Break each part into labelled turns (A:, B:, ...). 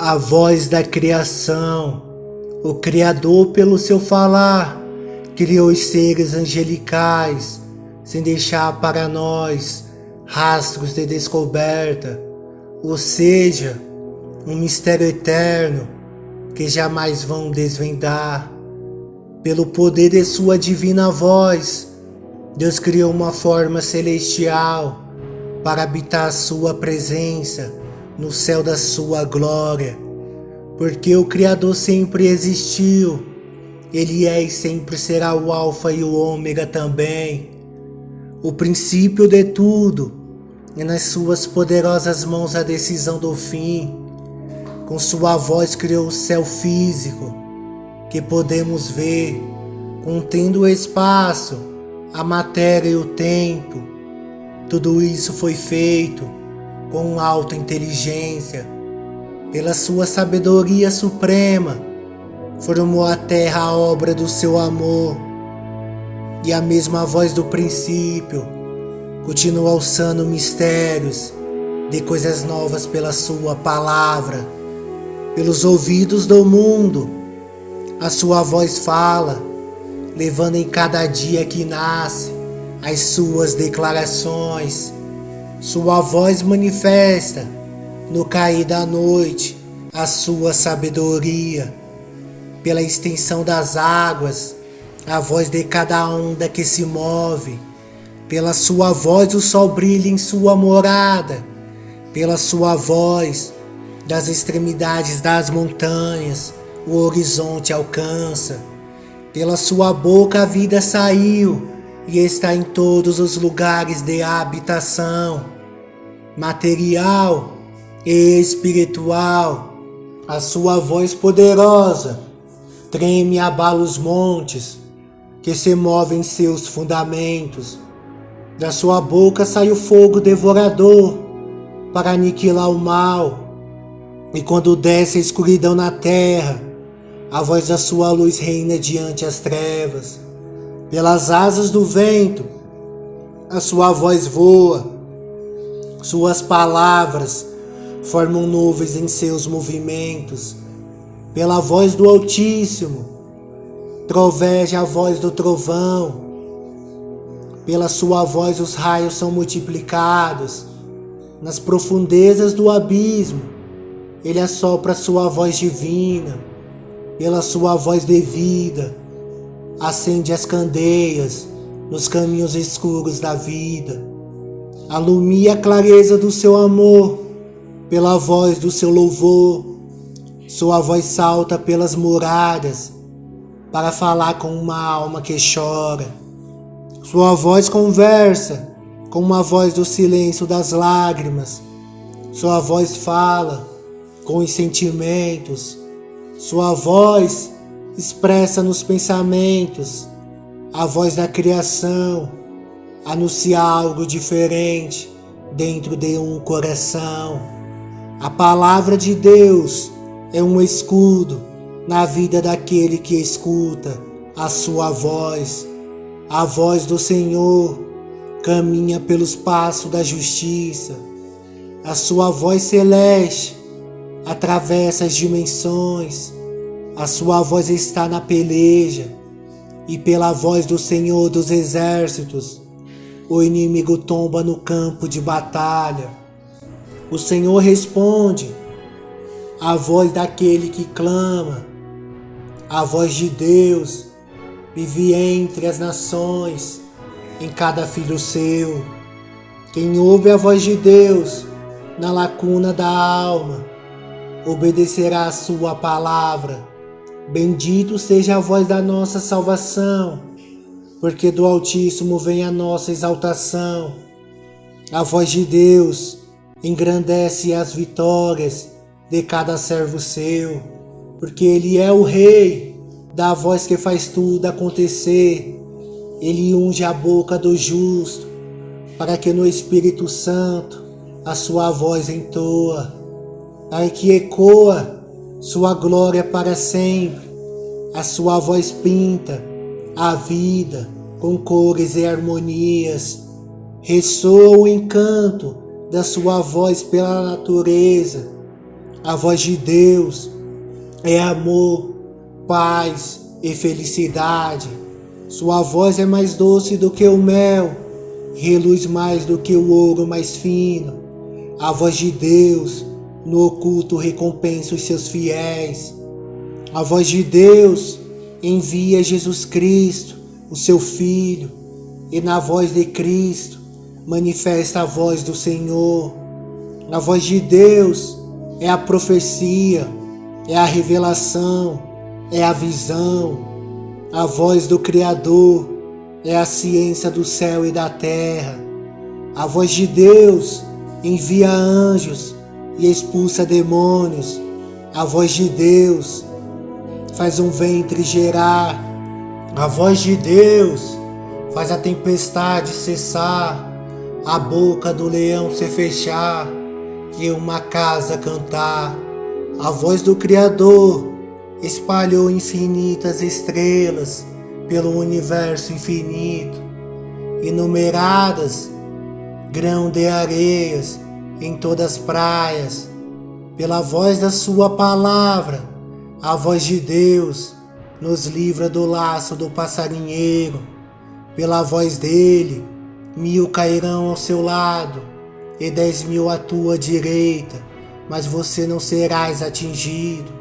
A: a voz da criação. O Criador, pelo seu falar, criou os seres angelicais, sem deixar para nós rastros de descoberta, ou seja, um mistério eterno que jamais vão desvendar. Pelo poder de sua divina voz, Deus criou uma forma celestial para habitar a sua presença no céu da sua glória. Porque o Criador sempre existiu, Ele é e sempre será o Alfa e o Ômega também. O princípio de tudo, e nas suas poderosas mãos a decisão do fim. Com sua voz criou o céu físico, que podemos ver, contendo o espaço, a matéria e o tempo. Tudo isso foi feito com alta inteligência. Pela sua sabedoria suprema, formou a terra a obra do seu amor. E a mesma voz do princípio continua alçando mistérios de coisas novas pela sua palavra. Pelos ouvidos do mundo, a sua voz fala, levando em cada dia que nasce as suas declarações. Sua voz manifesta no cair da noite a sua sabedoria. Pela extensão das águas, a voz de cada onda que se move. Pela sua voz o sol brilha em sua morada. Pela sua voz, das extremidades das montanhas, o horizonte alcança. Pela sua boca a vida saiu e está em todos os lugares de habitação, material e espiritual. A sua voz poderosa treme e abala os montes que se movem em seus fundamentos. Da sua boca sai o fogo devorador para aniquilar o mal. E quando desce a escuridão na terra, a voz da sua luz reina diante as trevas. Pelas asas do vento, a sua voz voa. Suas palavras formam nuvens em seus movimentos. Pela voz do Altíssimo, troveja a voz do trovão. Pela sua voz os raios são multiplicados. Nas profundezas do abismo, Ele assopra sua voz divina. Pela sua voz de vida, acende as candeias nos caminhos escuros da vida. Alumia a clareza do seu amor pela voz do seu louvor. Sua voz salta pelas muralhas para falar com uma alma que chora. Sua voz conversa com uma voz do silêncio das lágrimas. Sua voz fala com os sentimentos. Sua voz expressa nos pensamentos. A voz da criação anuncia algo diferente dentro de um coração. A palavra de Deus é um escudo na vida daquele que escuta a sua voz. A voz do Senhor caminha pelos passos da justiça. A sua voz celeste atravessa as dimensões. A sua voz está na peleja. E pela voz do Senhor dos exércitos, o inimigo tomba no campo de batalha. O Senhor responde à voz daquele que clama. A voz de Deus vive entre as nações, em cada filho seu. Quem ouve a voz de Deus na lacuna da alma, obedecerá a sua palavra. Bendito seja a voz da nossa salvação, porque do Altíssimo vem a nossa exaltação. A voz de Deus engrandece as vitórias de cada servo seu, porque Ele é o Rei da voz que faz tudo acontecer. Ele unge a boca do justo, para que no Espírito Santo a sua voz entoa, para que ecoa sua glória para sempre. A sua voz pinta a vida com cores e harmonias. Ressoa o encanto da sua voz pela natureza. A voz de Deus é amor, paz e felicidade. Sua voz é mais doce do que o mel, reluz mais do que o ouro mais fino. A voz de Deus no oculto recompensa os seus fiéis. A voz de Deus envia Jesus Cristo, o seu Filho, e na voz de Cristo manifesta a voz do Senhor. A voz de Deus é a profecia, é a revelação, é a visão. A voz do Criador é a ciência do céu e da terra. A voz de Deus envia anjos e expulsa demônios. A voz de Deus faz um ventre gerar. A voz de Deus faz a tempestade cessar, a boca do leão se fechar e uma casa cantar. A voz do Criador espalhou infinitas estrelas pelo universo infinito, enumeradas grão de areias em todas as praias. Pela voz da sua palavra, a voz de Deus nos livra do laço do passarinheiro. Pela voz dele, 1000 cairão ao seu lado e 10.000 à tua direita, mas você não serás atingido.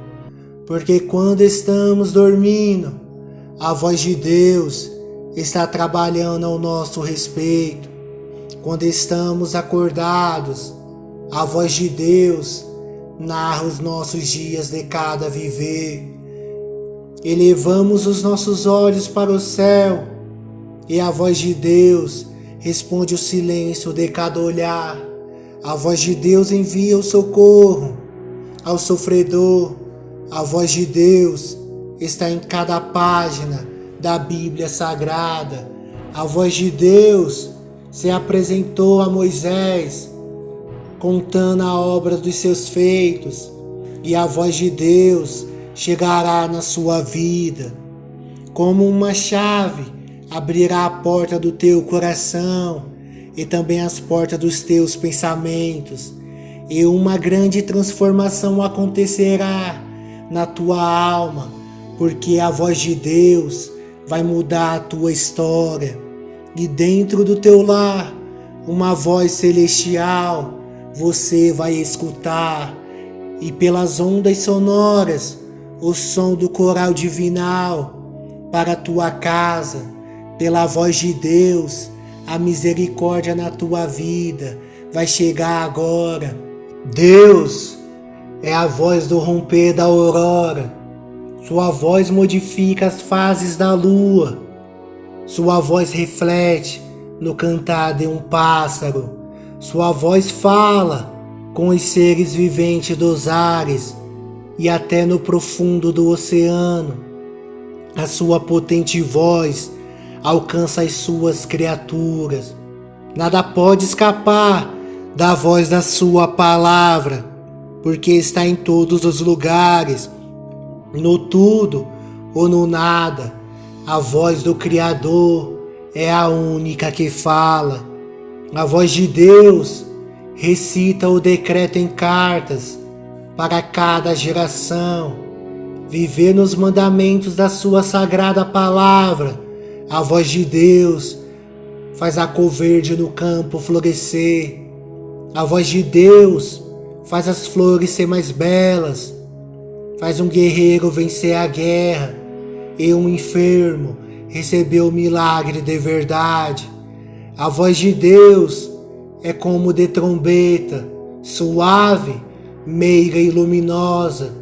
A: Porque quando estamos dormindo, a voz de Deus está trabalhando ao nosso respeito. Quando estamos acordados, a voz de Deus narra os nossos dias de cada viver. Elevamos os nossos olhos para o céu e a voz de Deus responde o silêncio de cada olhar. A voz de Deus envia o socorro ao sofredor. A voz de Deus está em cada página da Bíblia Sagrada. A voz de Deus se apresentou a Moisés, contando a obra dos seus feitos, e a voz de Deus chegará na sua vida. Como uma chave, abrirá a porta do teu coração e também as portas dos teus pensamentos, e uma grande transformação acontecerá na tua alma, porque a voz de Deus vai mudar a tua história. E dentro do teu lar, uma voz celestial você vai escutar, e pelas ondas sonoras, o som do coral divinal para a tua casa. Pela voz de Deus, a misericórdia na tua vida vai chegar agora. Deus é a voz do romper da aurora. Sua voz modifica as fases da lua. Sua voz reflete no cantar de um pássaro. Sua voz fala com os seres viventes dos ares e até no profundo do oceano. A sua potente voz alcança as suas criaturas. Nada pode escapar da voz da sua palavra, porque está em todos os lugares, no tudo ou no nada. A voz do Criador é a única que fala. A voz de Deus recita o decreto em cartas para cada geração. Viver nos mandamentos da sua sagrada palavra. A voz de Deus faz a cor verde no campo florescer. A voz de Deus faz as flores ser mais belas. Faz um guerreiro vencer a guerra e um enfermo receber o milagre de verdade. A voz de Deus é como de trombeta, suave, meiga e luminosa.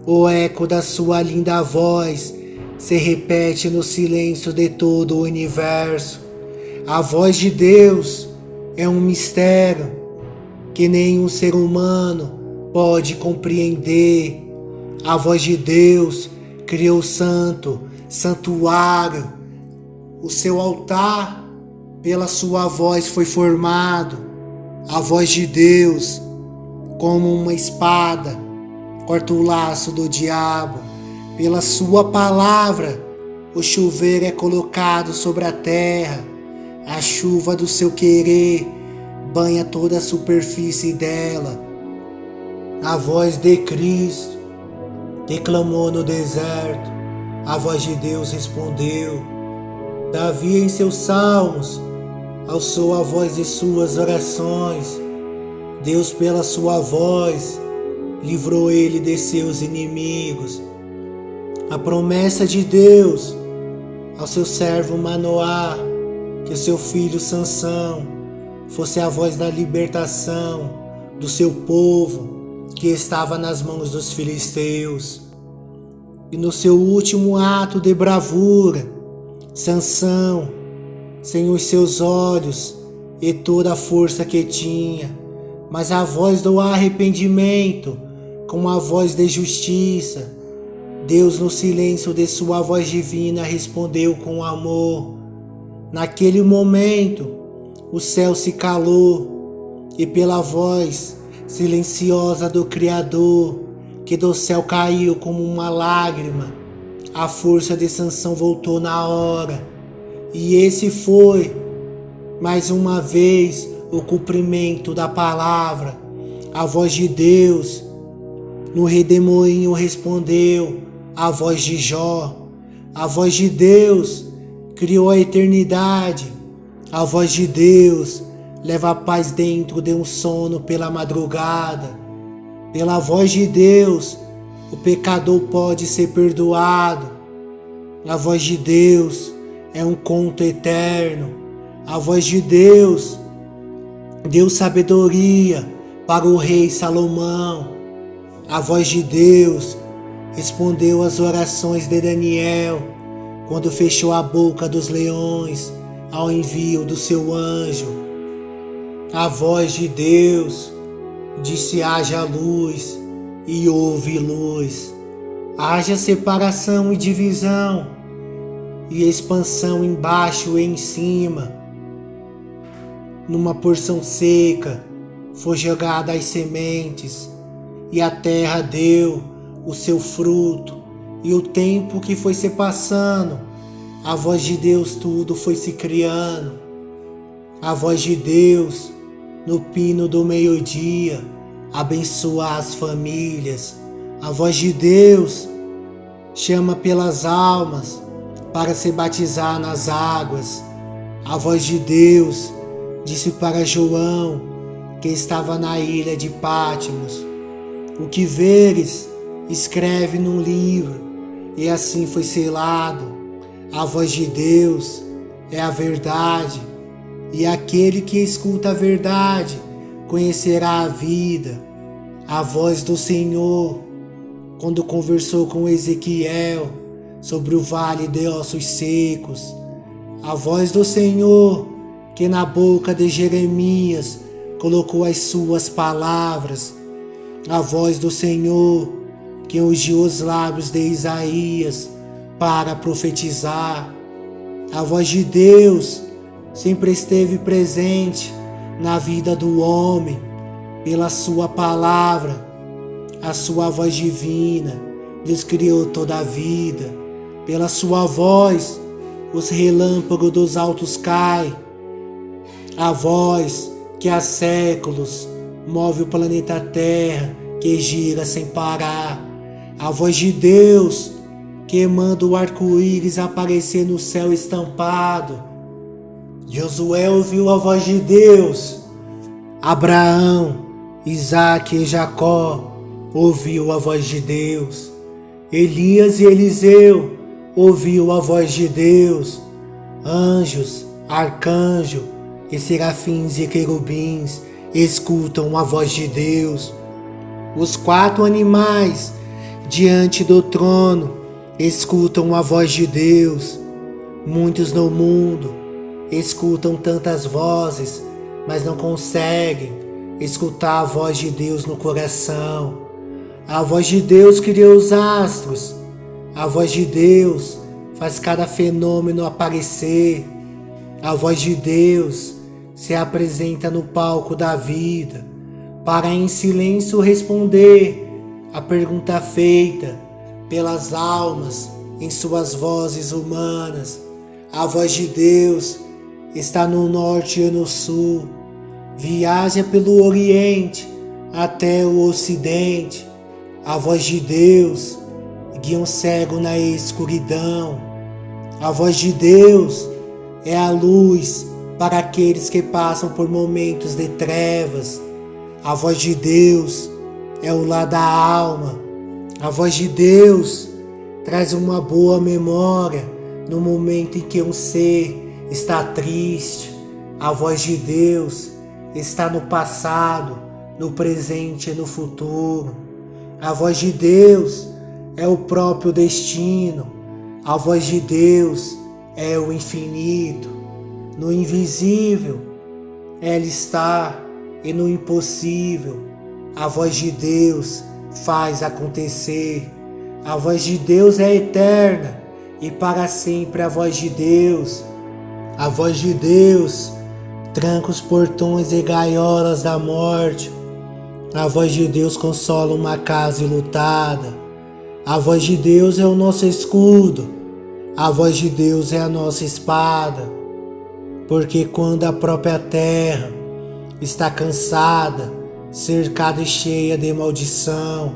A: O eco da sua linda voz se repete no silêncio de todo o universo. A voz de Deus é um mistério que nenhum ser humano pode compreender. A voz de Deus criou o santuário. O seu altar pela sua voz foi formado. A voz de Deus, como uma espada, corta o laço do diabo. Pela sua palavra, o chuveiro é colocado sobre a terra. A chuva do seu querer banha toda a superfície dela. A voz de Cristo declamou no deserto, a voz de Deus respondeu. Davi em seus salmos alçou a voz de suas orações. Deus pela sua voz livrou ele de seus inimigos. A promessa de Deus ao seu servo Manoá, que seu filho Sansão fosse a voz da libertação do seu povo que estava nas mãos dos filisteus. E no seu último ato de bravura, Sansão, sem os seus olhos e toda a força que tinha, mas a voz do arrependimento, com a voz de justiça, Deus no silêncio de sua voz divina respondeu com amor. Naquele momento, o céu se calou e pela voz silenciosa do Criador, que do céu caiu como uma lágrima, a força de Sansão voltou na hora. E esse foi, mais uma vez, o cumprimento da palavra. A voz de Deus no redemoinho respondeu a voz de Jó. A voz de Deus criou a eternidade. A voz de Deus leva a paz dentro de um sono pela madrugada. Pela voz de Deus, o pecador pode ser perdoado. A voz de Deus é um conto eterno. A voz de Deus deu sabedoria para o rei Salomão. A voz de Deus respondeu às orações de Daniel quando fechou a boca dos leões ao envio do seu anjo. A voz de Deus disse: haja luz, e houve luz. Haja separação e divisão, e expansão embaixo e em cima. Numa porção seca foi jogada as sementes, e a terra deu o seu fruto. E o tempo que foi se passando, a voz de Deus tudo foi se criando. A voz de Deus no pino do meio-dia abençoa as famílias. A voz de Deus chama pelas almas para se batizar nas águas. A voz de Deus disse para João, que estava na ilha de Patmos: o que veres, escreve num livro. E assim foi selado. A voz de Deus é a verdade, e aquele que escuta a verdade conhecerá a vida. A voz do Senhor, quando conversou com Ezequiel sobre o vale de ossos secos. A voz do Senhor, que na boca de Jeremias colocou as suas palavras. A voz do Senhor, que ungiu os lábios de Isaías para profetizar. A voz de Deus sempre esteve presente na vida do homem pela sua palavra. A sua voz divina, Deus criou toda a vida. Pela sua voz, os relâmpagos dos altos caem. A voz que há séculos move o planeta Terra, que gira sem parar. A voz de Deus que manda o arco-íris aparecer no céu estampado. Josué ouviu a voz de Deus. Abraão, Isaque e Jacó ouviu a voz de Deus. Elias e Eliseu ouviu a voz de Deus. Anjos, arcanjos e serafins e querubins escutam a voz de Deus. Os 4 animais diante do trono escutam a voz de Deus. Muitos no mundo escutam tantas vozes, mas não conseguem escutar a voz de Deus no coração. A voz de Deus criou os astros. A voz de Deus faz cada fenômeno aparecer. A voz de Deus se apresenta no palco da vida para em silêncio responder a pergunta feita pelas almas em suas vozes humanas. A voz de Deus está no norte e no sul, viaja pelo oriente até o ocidente. A voz de Deus guia um cego na escuridão. A voz de Deus é a luz para aqueles que passam por momentos de trevas. A voz de Deus é o lar da alma. A voz de Deus traz uma boa memória no momento em que um ser está triste. A voz de Deus está no passado, no presente e no futuro. A voz de Deus é o próprio destino. A voz de Deus é o infinito. No invisível, ela está, e no impossível, a voz de Deus faz acontecer. A voz de Deus é eterna e para sempre a voz de Deus. A voz de Deus tranca os portões e gaiolas da morte. A voz de Deus consola uma casa enlutada. A voz de Deus é o nosso escudo. A voz de Deus é a nossa espada. Porque quando a própria terra está cansada, cercada e cheia de maldição,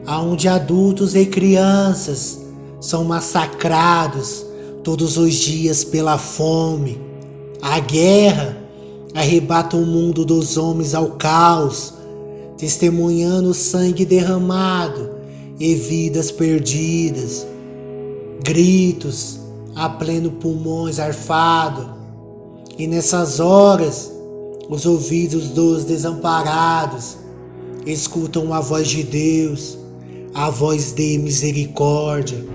A: aonde adultos e crianças são massacrados todos os dias pela fome, a guerra arrebata o mundo dos homens ao caos, testemunhando sangue derramado e vidas perdidas, gritos a pleno pulmões arfado, e nessas horas os ouvidos dos desamparados escutam a voz de Deus, a voz de misericórdia,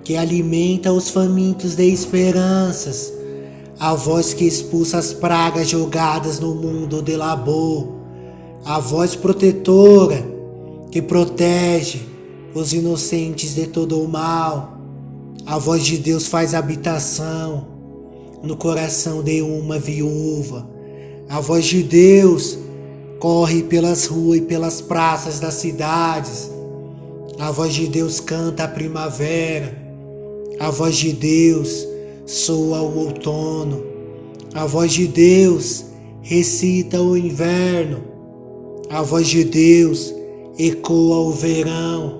A: que alimenta os famintos de esperanças, a voz que expulsa as pragas jogadas no mundo de labor, a voz protetora que protege os inocentes de todo o mal. A voz de Deus faz habitação no coração de uma viúva. A voz de Deus corre pelas ruas e pelas praças das cidades. A voz de Deus canta a primavera. A voz de Deus soa o outono. A voz de Deus recita o inverno. A voz de Deus ecoa o verão,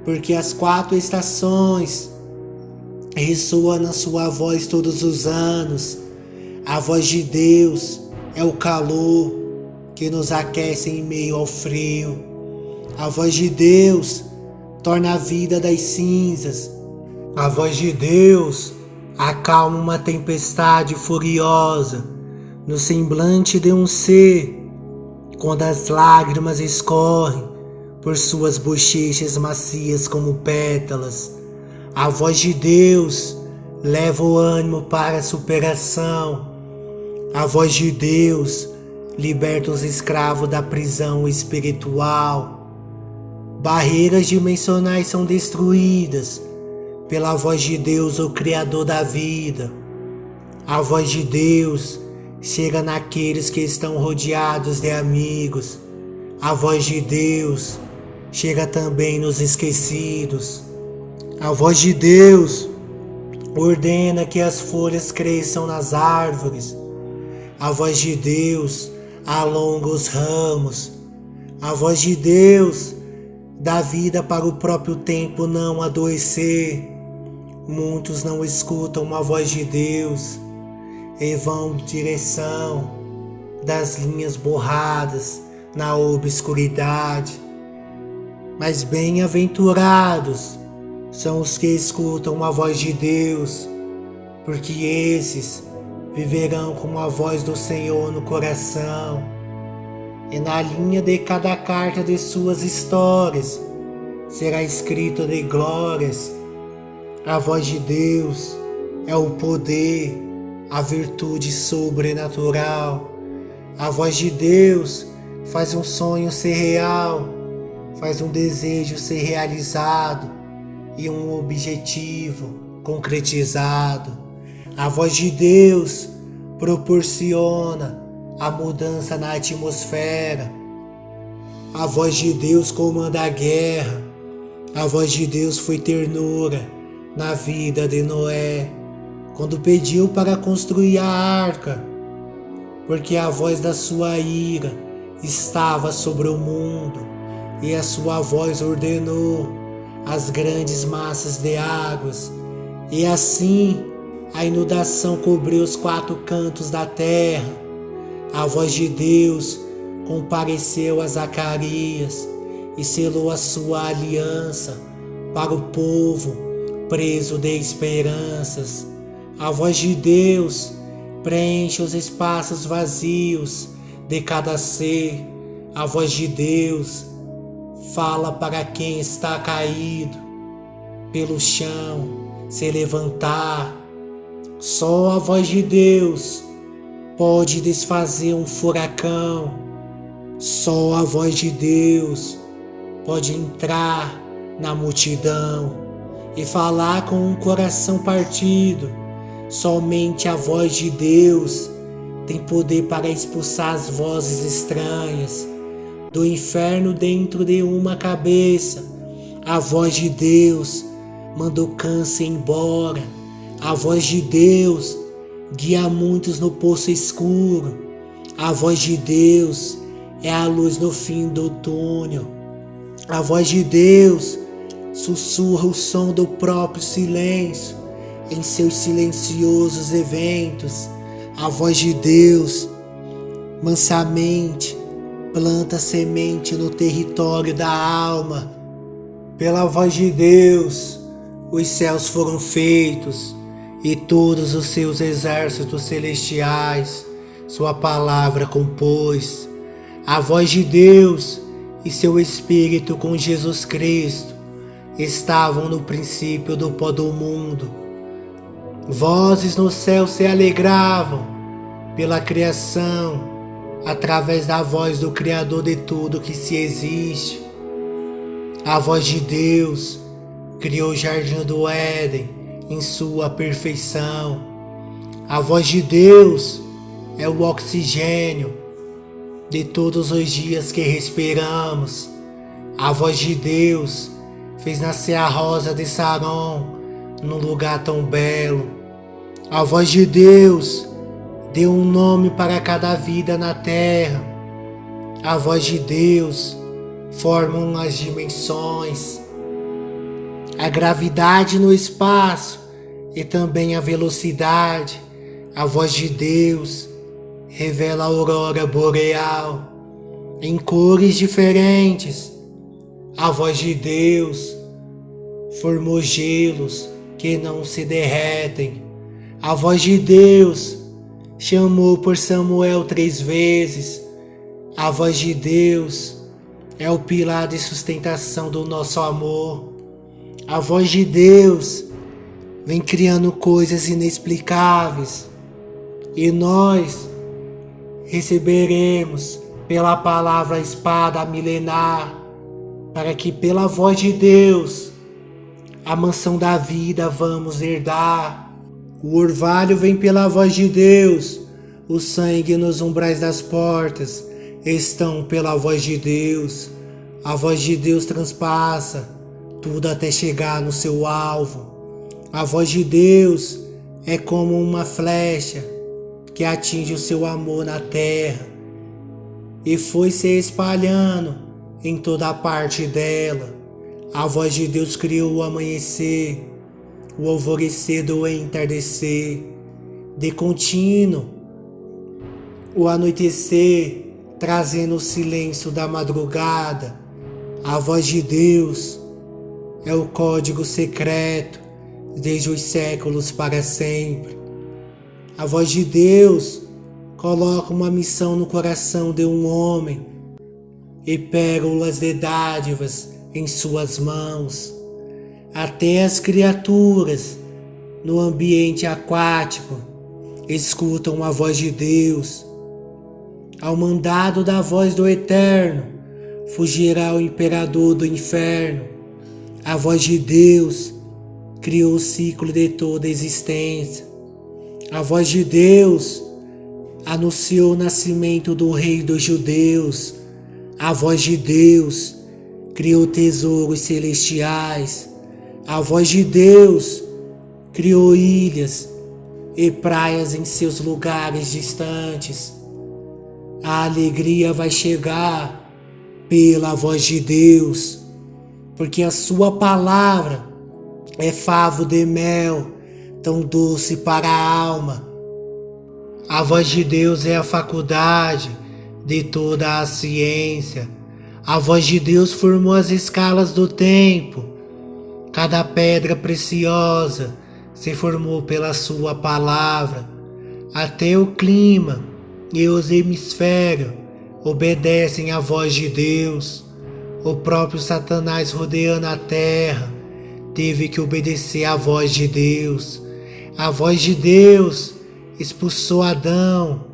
A: porque as 4 estações ressoam na sua voz todos os anos. A voz de Deus é o calor que nos aquece em meio ao frio. A voz de Deus torna a vida das cinzas. A voz de Deus acalma uma tempestade furiosa no semblante de um ser, quando as lágrimas escorrem por suas bochechas macias como pétalas. A voz de Deus leva o ânimo para a superação. A voz de Deus liberta os escravos da prisão espiritual. Barreiras dimensionais são destruídas pela voz de Deus, o Criador da vida. A voz de Deus chega naqueles que estão rodeados de amigos. A voz de Deus chega também nos esquecidos. A voz de Deus ordena que as folhas cresçam nas árvores. A voz de Deus alonga os ramos. A voz de Deus dá vida para o próprio tempo não adoecer. Muitos não escutam a voz de Deus e vão em direção das linhas borradas na obscuridade. Mas bem-aventurados são os que escutam a voz de Deus, porque esses viverão com a voz do Senhor no coração. E na linha de cada carta de suas histórias será escrito de glórias. A voz de Deus é o poder, a virtude sobrenatural. A voz de Deus faz um sonho ser real, faz um desejo ser realizado e um objetivo concretizado. A voz de Deus proporciona a mudança na atmosfera. A voz de Deus comanda a guerra. A voz de Deus foi ternura na vida de Noé, quando pediu para construir a arca, porque a voz da sua ira estava sobre o mundo, e a sua voz ordenou as grandes massas de águas, e assim a inundação cobriu os 4 cantos da terra. A voz de Deus compareceu a Zacarias e selou a sua aliança para o povo preso de esperanças. A voz de Deus preenche os espaços vazios de cada ser. A voz de Deus fala para quem está caído pelo chão se levantar. Só a voz de Deus pode desfazer um furacão. Só a voz de Deus pode entrar na multidão e falar com um coração partido. Somente a voz de Deus tem poder para expulsar as vozes estranhas do inferno dentro de uma cabeça. A voz de Deus manda o câncer embora. A voz de Deus guia muitos no poço escuro. A voz de Deus é a luz no fim do túnel. A voz de Deus sussurra o som do próprio silêncio em seus silenciosos eventos. A voz de Deus mansamente planta semente no território da alma. Pela voz de Deus, os céus foram feitos e todos os seus exércitos celestiais sua palavra compôs. A voz de Deus e seu Espírito com Jesus Cristo estavam no princípio do pó do mundo. Vozes no céu se alegravam pela criação, através da voz do Criador de tudo que se existe. A voz de Deus criou o jardim do Éden em sua perfeição. A voz de Deus é o oxigênio de todos os dias que respiramos. A voz de Deus fez nascer a rosa de Saron num lugar tão belo. A voz de Deus deu um nome para cada vida na terra. A voz de Deus forma as dimensões, a gravidade no espaço e também a velocidade. A voz de Deus revela a aurora boreal em cores diferentes. A voz de Deus formou gelos que não se derretem. A voz de Deus chamou por Samuel 3 vezes. A voz de Deus é o pilar de sustentação do nosso amor. A voz de Deus vem criando coisas inexplicáveis e nós receberemos pela palavra a espada milenar, para que pela voz de Deus a mansão da vida vamos herdar. O orvalho vem pela voz de Deus, o sangue nos umbrais das portas estão pela voz de Deus. A voz de Deus transpassa tudo até chegar no seu alvo. A voz de Deus é como uma flecha que atinge o seu amor na terra e foi se espalhando em toda a parte dela. A voz de Deus criou o amanhecer, o alvorecer do entardecer, de contínuo o anoitecer, trazendo o silêncio da madrugada. A voz de Deus é o código secreto desde os séculos para sempre. A voz de Deus coloca uma missão no coração de um homem e pérolas de dádivas em suas mãos. Até as criaturas no ambiente aquático escutam a voz de Deus. Ao mandado da voz do Eterno fugirá o imperador do inferno. A voz de Deus criou o ciclo de toda a existência. A voz de Deus anunciou o nascimento do Rei dos Judeus. A voz de Deus criou tesouros celestiais. A voz de Deus criou ilhas e praias em seus lugares distantes. A alegria vai chegar pela voz de Deus, porque a sua palavra é favo de mel, tão doce para a alma. A voz de Deus é a faculdade de toda a ciência. A voz de Deus formou as escalas do tempo. Cada pedra preciosa se formou pela sua palavra. Até o clima e os hemisférios obedecem à voz de Deus. O próprio Satanás, rodeando a terra, teve que obedecer à voz de Deus. A voz de Deus expulsou Adão.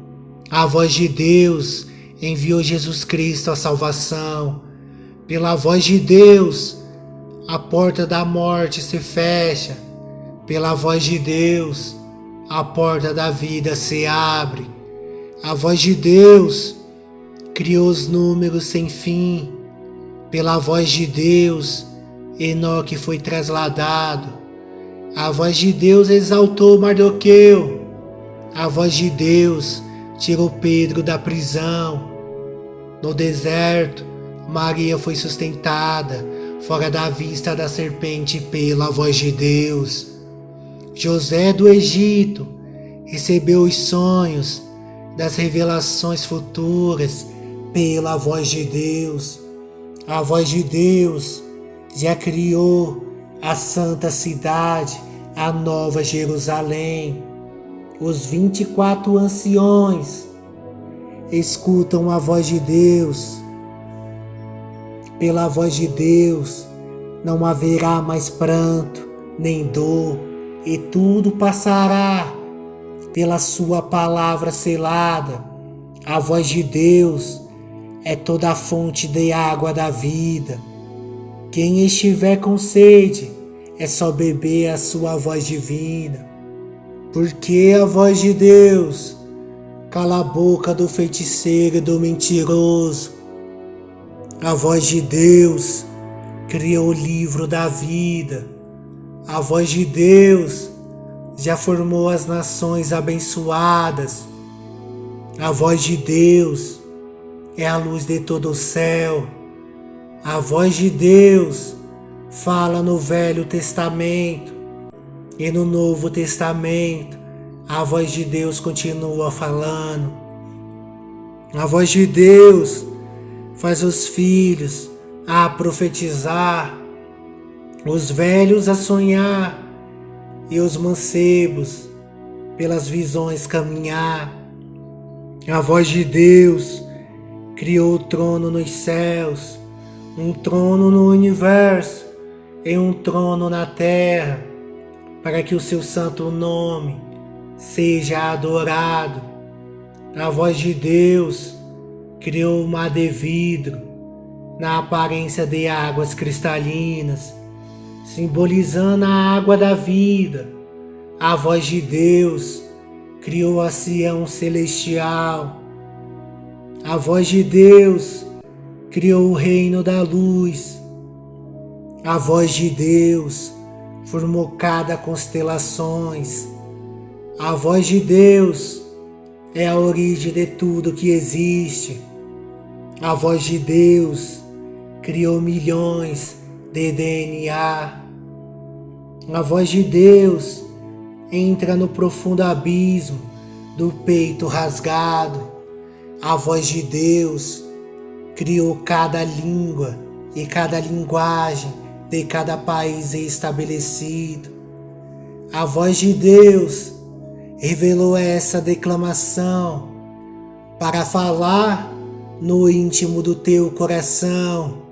A: A voz de Deus enviou Jesus Cristo à salvação. Pela voz de Deus, a porta da morte se fecha. Pela voz de Deus, a porta da vida se abre. A voz de Deus criou os números sem fim. Pela voz de Deus, Enoque foi trasladado. A voz de Deus exaltou Mardoqueu. A voz de Deus tirou Pedro da prisão. No deserto, Maria foi sustentada, fora da vista da serpente pela voz de Deus. José do Egito recebeu os sonhos das revelações futuras pela voz de Deus. A voz de Deus já criou a santa cidade, a nova Jerusalém. Os 24 anciões escutam a voz de Deus. Pela voz de Deus não haverá mais pranto, nem dor, e tudo passará. Pela sua palavra selada, a voz de Deus é toda a fonte de água da vida. Quem estiver com sede, é só beber a sua voz divina. Porque a voz de Deus cala a boca do feiticeiro e do mentiroso. A voz de Deus criou o livro da vida. A voz de Deus já formou as nações abençoadas. A voz de Deus é a luz de todo o céu. A voz de Deus fala no Velho Testamento e no Novo Testamento. A voz de Deus continua falando. A voz de Deus faz os filhos a profetizar, os velhos a sonhar e os mancebos pelas visões caminhar. A voz de Deus criou o trono nos céus, um trono no universo e um trono na terra, para que o seu santo nome seja adorado. A voz de Deus criou o mar de vidro na aparência de águas cristalinas, simbolizando a água da vida. A voz de Deus criou a Sião celestial. A voz de Deus criou o reino da luz. A voz de Deus formou cada constelações. A voz de Deus é a origem de tudo que existe. A voz de Deus criou milhões de DNA. A voz de Deus entra no profundo abismo do peito rasgado. A voz de Deus criou cada língua e cada linguagem de cada país estabelecido. A voz de Deus revelou essa declamação para falar no íntimo do teu coração.